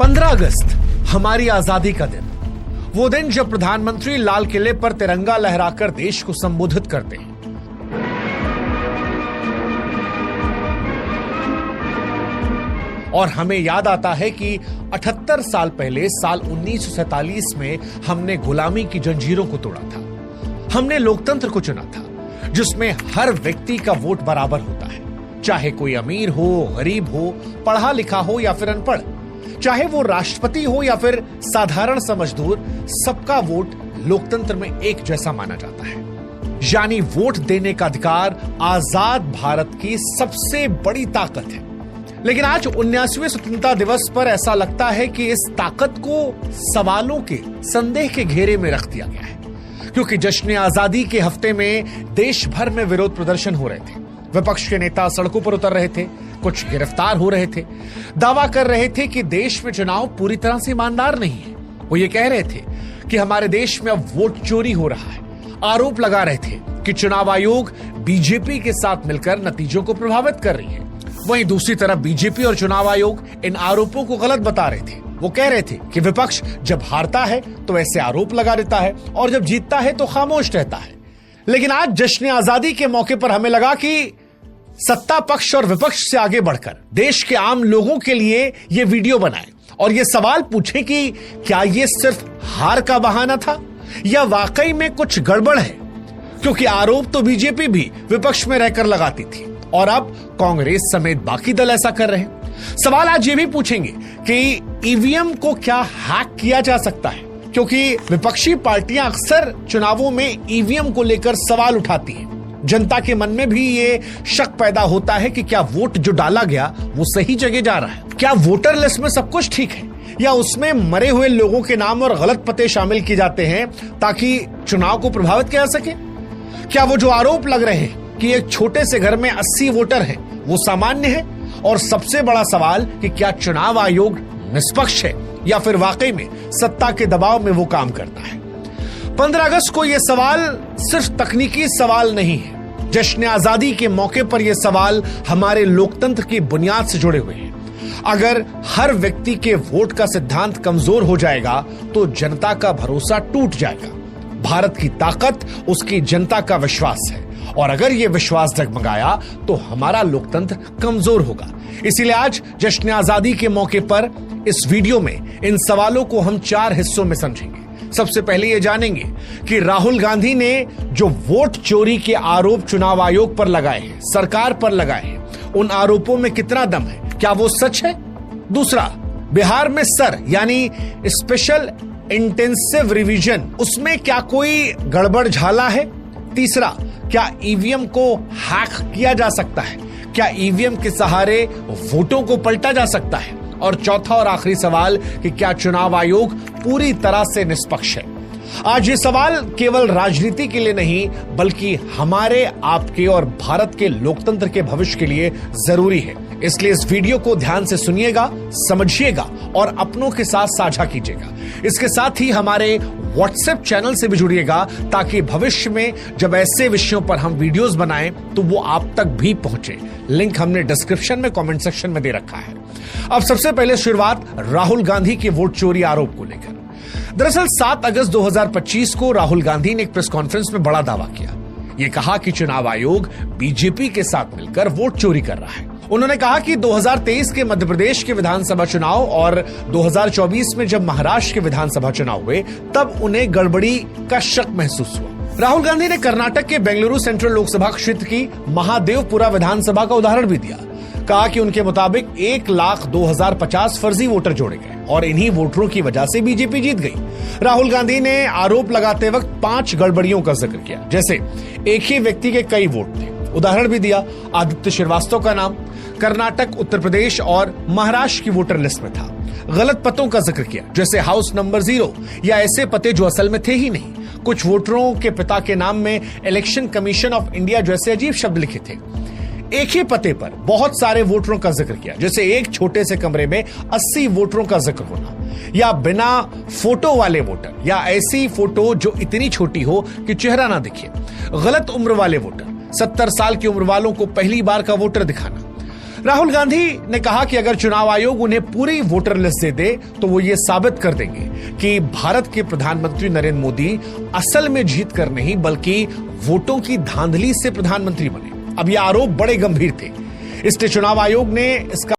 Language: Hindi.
15 अगस्त हमारी आजादी का दिन, वो दिन जब प्रधानमंत्री लाल किले पर तिरंगा लहराकर देश को संबोधित करते हैं। और हमें याद आता है कि 78 साल पहले साल 1947 में हमने गुलामी की जंजीरों को तोड़ा था। हमने लोकतंत्र को चुना था जिसमें हर व्यक्ति का वोट बराबर होता है, चाहे कोई अमीर हो, गरीब हो, पढ़ा लिखा हो या फिर अनपढ़, चाहे वो राष्ट्रपति हो या फिर साधारण सा मजदूर, सबका वोट लोकतंत्र में एक जैसा माना जाता है। यानी वोट देने का अधिकार आजाद भारत की सबसे बड़ी ताकत है। लेकिन आज 79वें स्वतंत्रता दिवस पर ऐसा लगता है कि इस ताकत को सवालों के, संदेह के घेरे में रख दिया गया है, क्योंकि जश्न आजादी के हफ्ते में देश भर में विरोध प्रदर्शन हो रहे थे। विपक्ष के नेता सड़कों पर उतर रहे थे, कुछ गिरफ्तार हो रहे थे, दावा कर रहे थे कि देश में चुनाव पूरी तरह से ईमानदार नहीं है। वो ये कह रहे थे कि हमारे देश में अब वोट चोरी हो रहा है। आरोप लगा रहे थे कि चुनाव आयोग बीजेपी के साथ मिलकर नतीजों को प्रभावित कर रही है। वहीं दूसरी तरफ बीजेपी और चुनाव आयोग इन आरोपों को गलत बता रहे थे। वो कह रहे थे कि विपक्ष जब हारता है तो ऐसे आरोप लगा देता है और जब जीतता है तो खामोश रहता है। लेकिन आज जश्न आजादी के मौके पर हमें लगा कि सत्ता पक्ष और विपक्ष से आगे बढ़कर देश के आम लोगों के लिए ये वीडियो बनाए और ये सवाल पूछे कि क्या ये सिर्फ हार का बहाना था या वाकई में कुछ गड़बड़ है, क्योंकि आरोप तो बीजेपी भी विपक्ष में रहकर लगाती थी और अब कांग्रेस समेत बाकी दल ऐसा कर रहे हैं। सवाल आज ये भी पूछेंगे कि ईवीएम को क्या हैक किया जा सकता है, क्योंकि विपक्षी पार्टियां अक्सर चुनावों में ईवीएम को लेकर सवाल उठाती हैं। जनता के मन में भी ये शक पैदा होता है कि क्या वोट जो डाला गया वो सही जगह जा रहा है, क्या वोटर लिस्ट में सब कुछ ठीक है या उसमें मरे हुए लोगों के नाम और गलत पते शामिल किए जाते हैं ताकि चुनाव को प्रभावित किया जा सके। क्या वो जो आरोप लग रहे हैं कि एक छोटे से घर में 80 वोटर हैं वो सामान्य है, और सबसे बड़ा सवाल कि क्या चुनाव आयोग निष्पक्ष है या फिर वाकई में सत्ता के दबाव में वो काम करता है। 15 अगस्त को यह सवाल सिर्फ तकनीकी सवाल नहीं है। जश्न आजादी के मौके पर यह सवाल हमारे लोकतंत्र की बुनियाद से जुड़े हुए हैं। अगर हर व्यक्ति के वोट का सिद्धांत कमजोर हो जाएगा तो जनता का भरोसा टूट जाएगा। भारत की ताकत उसकी जनता का विश्वास है, और अगर यह विश्वास डगमगाया तो हमारा लोकतंत्र कमजोर होगा। इसीलिए आज जश्न आजादी के मौके पर इस वीडियो में इन सवालों को हम 4 हिस्सों में समझेंगे। सबसे पहले ये जानेंगे कि राहुल गांधी ने जो वोट चोरी के आरोप चुनाव आयोग पर लगाए हैं, सरकार पर लगाए हैं, उन आरोपों में कितना दम है, क्या वो सच है। दूसरा, बिहार में सर यानी स्पेशल इंटेंसिव रिवीजन, उसमें क्या कोई गड़बड़ झाला है। तीसरा, क्या ईवीएम को हैक किया जा सकता है, क्या ईवीएम के सहारे वोटों को पलटा जा सकता है। और चौथा और आखिरी सवाल कि क्या चुनाव आयोग पूरी तरह से निष्पक्ष है। आज ये सवाल केवल राजनीति के लिए नहीं बल्कि हमारे, आपके और भारत के लोकतंत्र के भविष्य के लिए जरूरी है। इसलिए इस वीडियो को ध्यान से सुनिएगा, समझिएगा और अपनों के साथ साझा कीजिएगा। इसके साथ ही हमारे व्हाट्सएप चैनल से भी जुड़िएगा ताकि भविष्य में जब ऐसे विषयों पर हम वीडियोस बनाएं तो वो आप तक भी पहुंचे। लिंक हमने डिस्क्रिप्शन में, कमेंट सेक्शन में दे रखा है। अब सबसे पहले शुरुआत राहुल गांधी के वोट चोरी आरोप को लेकर। दरअसल 7 अगस्त 2025 को राहुल गांधी ने एक प्रेस कॉन्फ्रेंस में बड़ा दावा किया। ये कहा कि चुनाव आयोग बीजेपी के साथ मिलकर वोट चोरी कर रहा है। उन्होंने कहा कि 2023 के मध्य प्रदेश के विधानसभा चुनाव और 2024 में जब महाराष्ट्र के विधानसभा चुनाव हुए तब उन्हें गड़बड़ी का शक महसूस हुआ। राहुल गांधी ने कर्नाटक के बेंगलुरु सेंट्रल लोकसभा क्षेत्र की महादेवपुरा विधानसभा का उदाहरण भी दिया। कहा कि उनके मुताबिक 1,02,050 फर्जी वोटर जोड़े गए और इन्हीं वोटरों की वजह से बीजेपी जीत गई। राहुल गांधी ने आरोप लगाते वक्त 5 गड़बड़ियों का जिक्र किया, जैसे एक ही व्यक्ति के कई वोट थे। उदाहरण भी दिया, आदित्य श्रीवास्तव का नाम कर्नाटक, उत्तर प्रदेश और महाराष्ट्र की वोटर लिस्ट में था। गलत पतों का जिक्र किया, जैसे हाउस नंबर 0 या ऐसे पते जो असल में थे ही नहीं। कुछ वोटरों के पिता के नाम में इलेक्शन कमीशन ऑफ इंडिया जैसे अजीब शब्द लिखे थे। एक ही पते पर बहुत सारे वोटरों का जिक्र किया, जैसे एक छोटे से कमरे में 80 वोटरों का जिक्र होना, या बिना फोटो वाले वोटर, या ऐसी फोटो जो इतनी छोटी हो कि चेहरा ना दिखे। गलत उम्र वाले वोटर, 70 साल की उम्र वालों को पहली बार का वोटर दिखाना। राहुल गांधी ने कहा कि अगर चुनाव आयोग उन्हें पूरी वोटर लिस्ट दे दे तो वो ये साबित कर देंगे कि भारत के प्रधानमंत्री नरेंद्र मोदी असल में जीत कर नहीं बल्कि वोटों की धांधली से प्रधानमंत्री बने। अब ये आरोप बड़े गंभीर थे, इसलिए चुनाव आयोग ने इसका